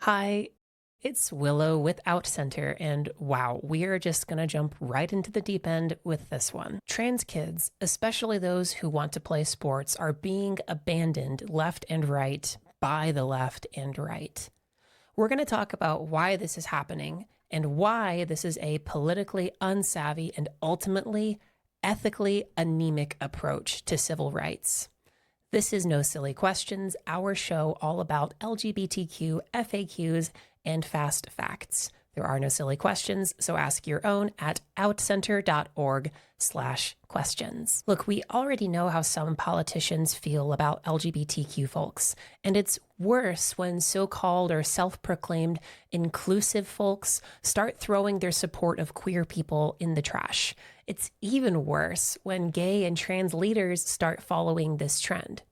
Hi, it's Willow with OutCenter, and wow, we are just gonna jump right into the deep end with this one. Trans kids, especially those who want to play sports, are being abandoned left and right by the left and right. We're gonna talk about why this is happening and why this is a politically unsavvy and ultimately ethically anemic approach to civil rights. This is No Silly Questions, our show all about LGBTQ FAQs and fast facts. There are no silly questions, so ask your own at outcenter.org/questions. Look, we already know how some politicians feel about LGBTQ folks, and it's worse when so-called or self-proclaimed inclusive folks start throwing their support of queer people in the trash. It's even worse when gay and trans leaders start following this trend.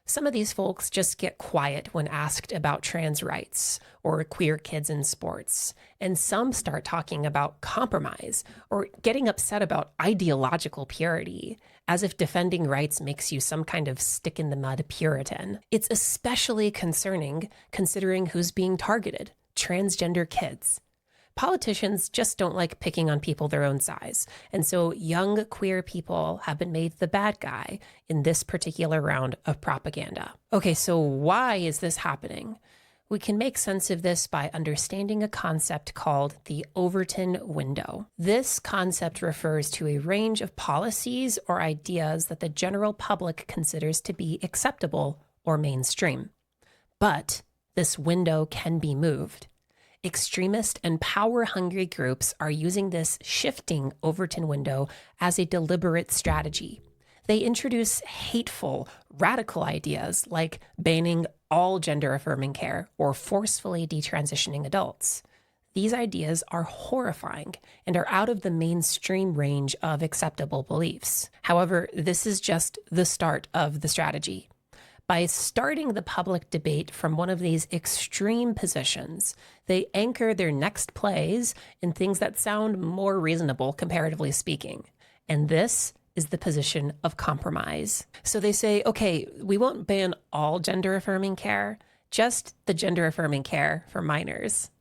Some of these folks just get quiet when asked about trans rights or queer kids in sports, and some start talking about compromise or getting upset about ideological purity, as if defending rights makes you some kind of stick-in-the-mud Puritan. It's especially concerning considering who's being targeted: transgender kids. Politicians just don't like picking on people their own size, and so young queer people have been made the bad guy in this particular round of propaganda. Okay, so why is this happening? We can make sense of this by understanding a concept called the Overton Window. This concept refers to a range of policies or ideas that the general public considers to be acceptable or mainstream. But this window can be moved. Extremist and power-hungry groups are using this shifting Overton window as a deliberate strategy. They introduce hateful, radical ideas like banning all gender-affirming care or forcefully detransitioning adults. These ideas are horrifying and are out of the mainstream range of acceptable beliefs. However, this is just the start of the strategy. By starting the public debate from one of these extreme positions, they anchor their next plays in things that sound more reasonable, comparatively speaking. And this is the position of compromise. So they say, okay, we won't ban all gender-affirming care, just the gender-affirming care for minors.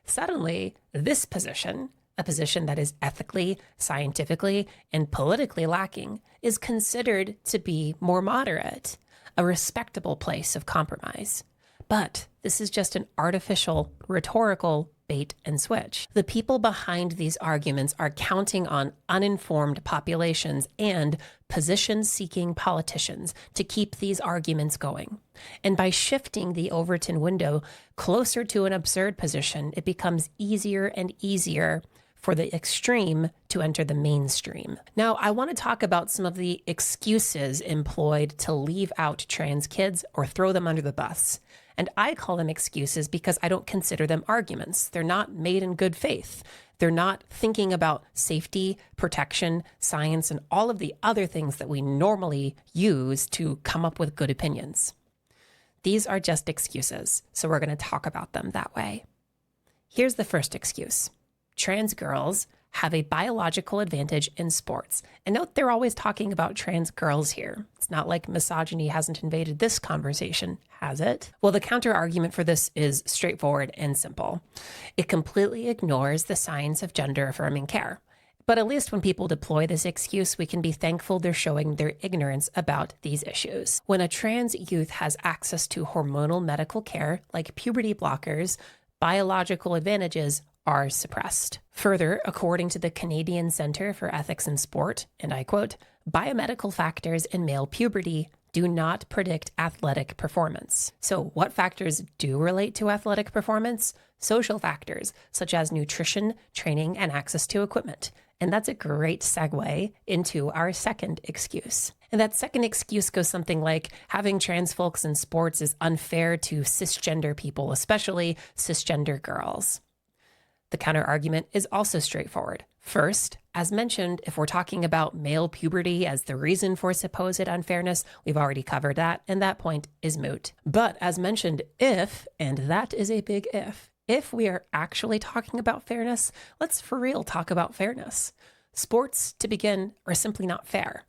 Suddenly, this position, a position that is ethically, scientifically, and politically lacking, is considered to be more moderate, a respectable place of compromise. But this is just an artificial, rhetorical bait and switch. The people behind these arguments are counting on uninformed populations and position-seeking politicians to keep these arguments going. And by shifting the Overton window closer to an absurd position, it becomes easier and easier for the extreme to enter the mainstream. Now, I want to talk about some of the excuses employed to leave out trans kids or throw them under the bus. And I call them excuses because I don't consider them arguments. They're not made in good faith. They're not thinking about safety, protection, science, and all of the other things that we normally use to come up with good opinions. These are just excuses, so we're going to talk about them that way. Here's the first excuse. Trans girls have a biological advantage in sports. And note they're always talking about trans girls here. It's not like misogyny hasn't invaded this conversation, has it? Well, the counter-argument for this is straightforward and simple. It completely ignores the science of gender-affirming care. But at least when people deploy this excuse, we can be thankful they're showing their ignorance about these issues. When a trans youth has access to hormonal medical care, like puberty blockers, biological advantages are suppressed. Further, according to the Canadian Centre for Ethics in Sport, and I quote, biomedical factors in male puberty do not predict athletic performance. So what factors do relate to athletic performance? Social factors, such as nutrition, training, and access to equipment. And that's a great segue into our second excuse. And that second excuse goes something like having trans folks in sports is unfair to cisgender people, especially cisgender girls. The counter-argument is also straightforward. First, as mentioned, if we're talking about male puberty as the reason for supposed unfairness, we've already covered that, and that point is moot. But as mentioned, if, and that is a big if we are actually talking about fairness, let's for real talk about fairness. Sports, to begin, are simply not fair.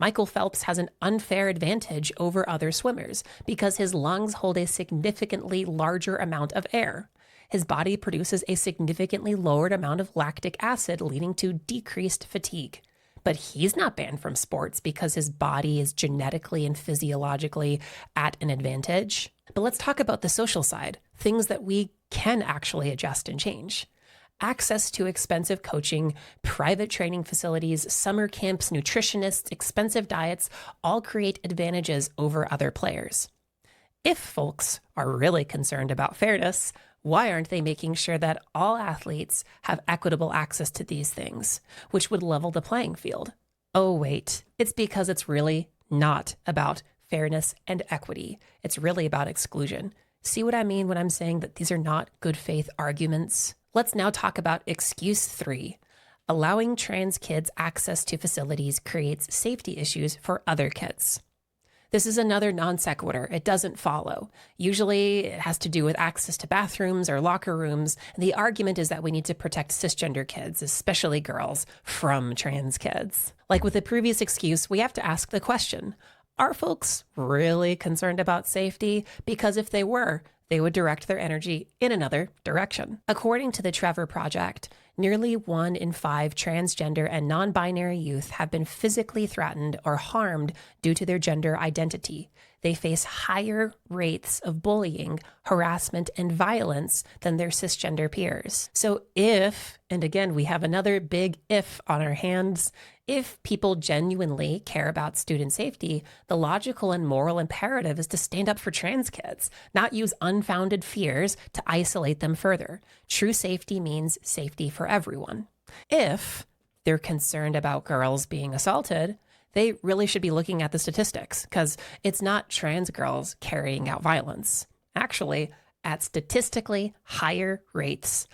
Michael Phelps has an unfair advantage over other swimmers because his lungs hold a significantly larger amount of air. His body produces a significantly lowered amount of lactic acid, leading to decreased fatigue. But he's not banned from sports because his body is genetically and physiologically at an advantage. But let's talk about the social side, things that we can actually adjust and change. Access to expensive coaching, private training facilities, summer camps, nutritionists, expensive diets all create advantages over other players. If folks are really concerned about fairness, why aren't they making sure that all athletes have equitable access to these things, which would level the playing field? Oh, wait, it's because it's really not about fairness and equity. It's really about exclusion. See what I mean when I'm saying that these are not good faith arguments? Let's now talk about excuse 3. Allowing trans kids access to facilities creates safety issues for other kids. This is another non sequitur. It doesn't follow. Usually it has to do with access to bathrooms or locker rooms. And the argument is that we need to protect cisgender kids, especially girls, from trans kids. Like with the previous excuse, we have to ask the question, are folks really concerned about safety? Because if they were, they would direct their energy in another direction. According to the Trevor Project, nearly 1 in 5 transgender and non-binary youth have been physically threatened or harmed due to their gender identity. They face higher rates of bullying, harassment, and violence than their cisgender peers. So if, and again, we have another big if on our hands, if people genuinely care about student safety, the logical and moral imperative is to stand up for trans kids, not use unfounded fears to isolate them further. True safety means safety for everyone. If they're concerned about girls being assaulted, they really should be looking at the statistics, because it's not trans girls carrying out violence. Actually, at statistically higher rates,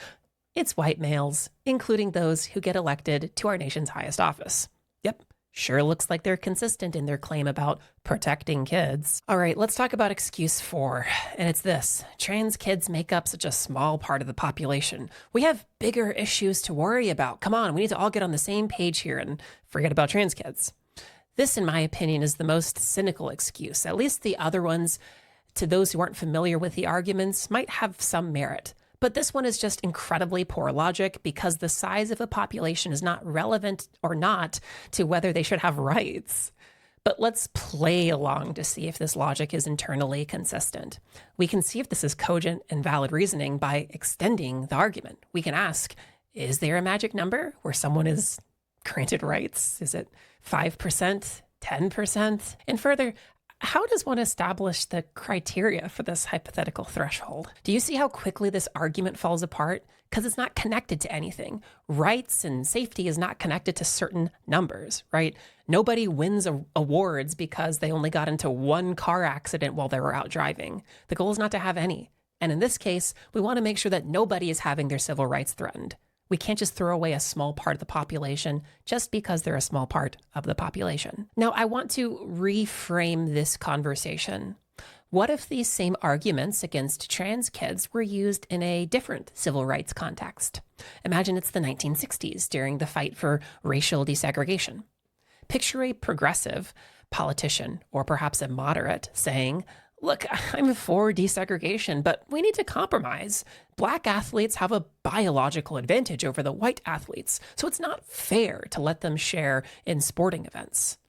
it's white males, including those who get elected to our nation's highest office. Yep, sure looks like they're consistent in their claim about protecting kids. All right, let's talk about excuse 4, and it's this. Trans kids make up such a small part of the population. We have bigger issues to worry about. Come on, we need to all get on the same page here and forget about trans kids. This, in my opinion, is the most cynical excuse. At least the other ones, to those who aren't familiar with the arguments, might have some merit. But this one is just incredibly poor logic because the size of a population is not relevant or not to whether they should have rights. But let's play along to see if this logic is internally consistent. We can see if this is cogent and valid reasoning by extending the argument. We can ask, is there a magic number where someone is granted rights? Is it 5%, 10%? And further, how does one establish the criteria for this hypothetical threshold? Do you see how quickly this argument falls apart? Because it's not connected to anything. Rights and safety is not connected to certain numbers, right? Nobody wins awards because they only got into one car accident while they were out driving. The goal is not to have any. And in this case, we want to make sure that nobody is having their civil rights threatened. We can't just throw away a small part of the population just because they're a small part of the population. Now, I want to reframe this conversation. What if these same arguments against trans kids were used in a different civil rights context? Imagine it's the 1960s during the fight for racial desegregation. Picture a progressive politician, or perhaps a moderate, saying, look, I'm for desegregation, but we need to compromise. Black athletes have a biological advantage over the white athletes, so it's not fair to let them share in sporting events.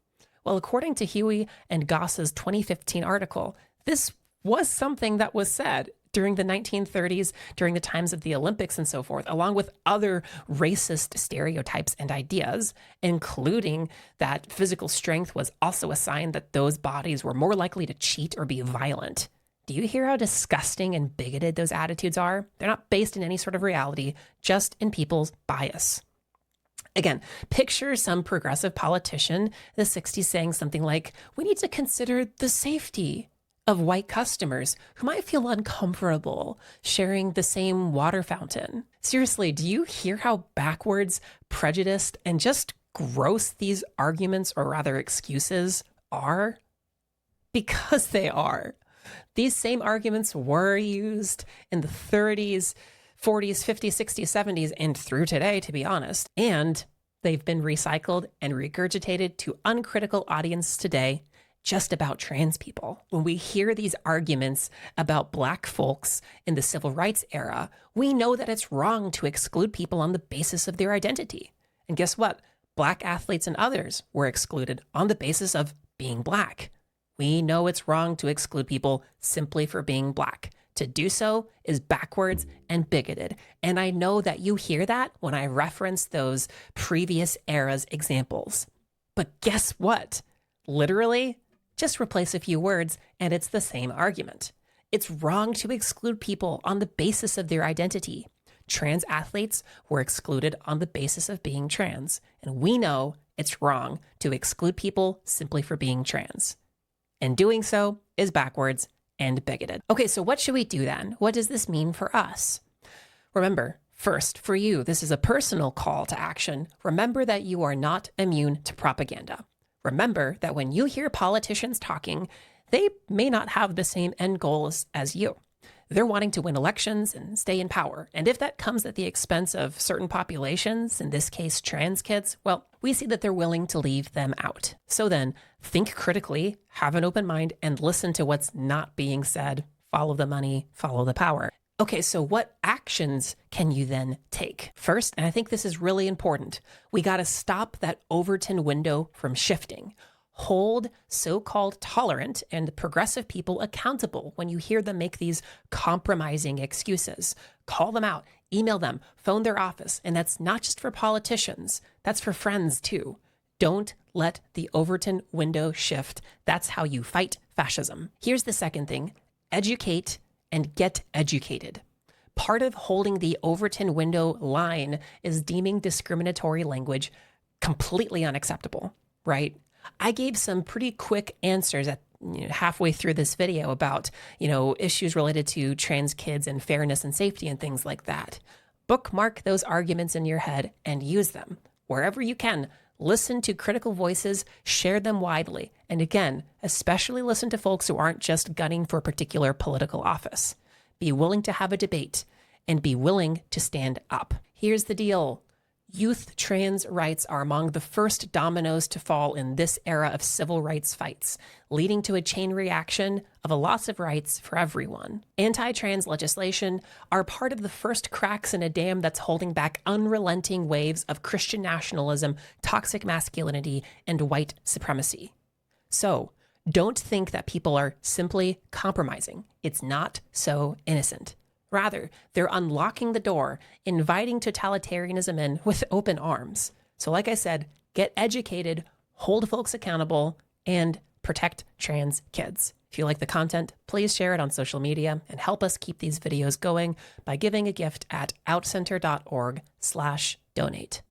Well, according to Huey and Goss's 2015 article, this was something that was said during the 1930s, during the times of the Olympics and so forth, along with other racist stereotypes and ideas, including that physical strength was also a sign that those bodies were more likely to cheat or be violent. Do you hear how disgusting and bigoted those attitudes are? They're not based in any sort of reality, just in people's bias. Again, picture some progressive politician in the 60s saying something like, we need to consider the safety of white customers who might feel uncomfortable sharing the same water fountain. Seriously, do you hear how backwards, prejudiced, and just gross these arguments, or rather excuses, are? Because they are. These same arguments were used in the 30s, 40s, 50s, 60s, 70s, and through today, to be honest. And They've been recycled and regurgitated to uncritical audiences today just about trans people. When we hear these arguments about Black folks in the civil rights era, we know that it's wrong to exclude people on the basis of their identity. And guess what? Black athletes and others were excluded on the basis of being Black. We know it's wrong to exclude people simply for being Black. To do so is backwards and bigoted. And I know that you hear that when I reference those previous eras examples. But guess what? Literally, just replace a few words and it's the same argument. It's wrong to exclude people on the basis of their identity. Trans athletes were excluded on the basis of being trans. And we know it's wrong to exclude people simply for being trans. And doing so is backwards and bigoted. Okay, so what should we do then? What does this mean for us? Remember, first, for you, this is a personal call to action. Remember that you are not immune to propaganda. Remember that when you hear politicians talking, they may not have the same end goals as you. They're wanting to win elections and stay in power. And if that comes at the expense of certain populations, in this case, trans kids, well, we see that they're willing to leave them out. So then, think critically, have an open mind, and listen to what's not being said. Follow the money, follow the power. Okay, so what actions can you then take? First, and I think this is really important, we got to stop that Overton window from shifting. Hold so-called tolerant and progressive people accountable when you hear them make these compromising excuses. Call them out, email them, phone their office. And that's not just for politicians, that's for friends too. Don't let the Overton window shift. That's how you fight fascism. Here's the second thing, educate and get educated. Part of holding the Overton window line is deeming discriminatory language completely unacceptable, right? I gave some pretty quick answers at halfway through this video about, issues related to trans kids and fairness and safety and things like that. Bookmark those arguments in your head and use them. Wherever you can, listen to critical voices, share them widely. And again, especially listen to folks who aren't just gunning for a particular political office. Be willing to have a debate and be willing to stand up. Here's the deal. Youth trans rights are among the first dominoes to fall in this era of civil rights fights, leading to a chain reaction of a loss of rights for everyone. Anti-trans legislation are part of the first cracks in a dam that's holding back unrelenting waves of Christian nationalism, toxic masculinity, and white supremacy. So, don't think that people are simply compromising. It's not so innocent. Rather, they're unlocking the door, inviting totalitarianism in with open arms. So like I said, get educated, hold folks accountable, and protect trans kids. If you like the content, please share it on social media and help us keep these videos going by giving a gift at outcenter.org/donate.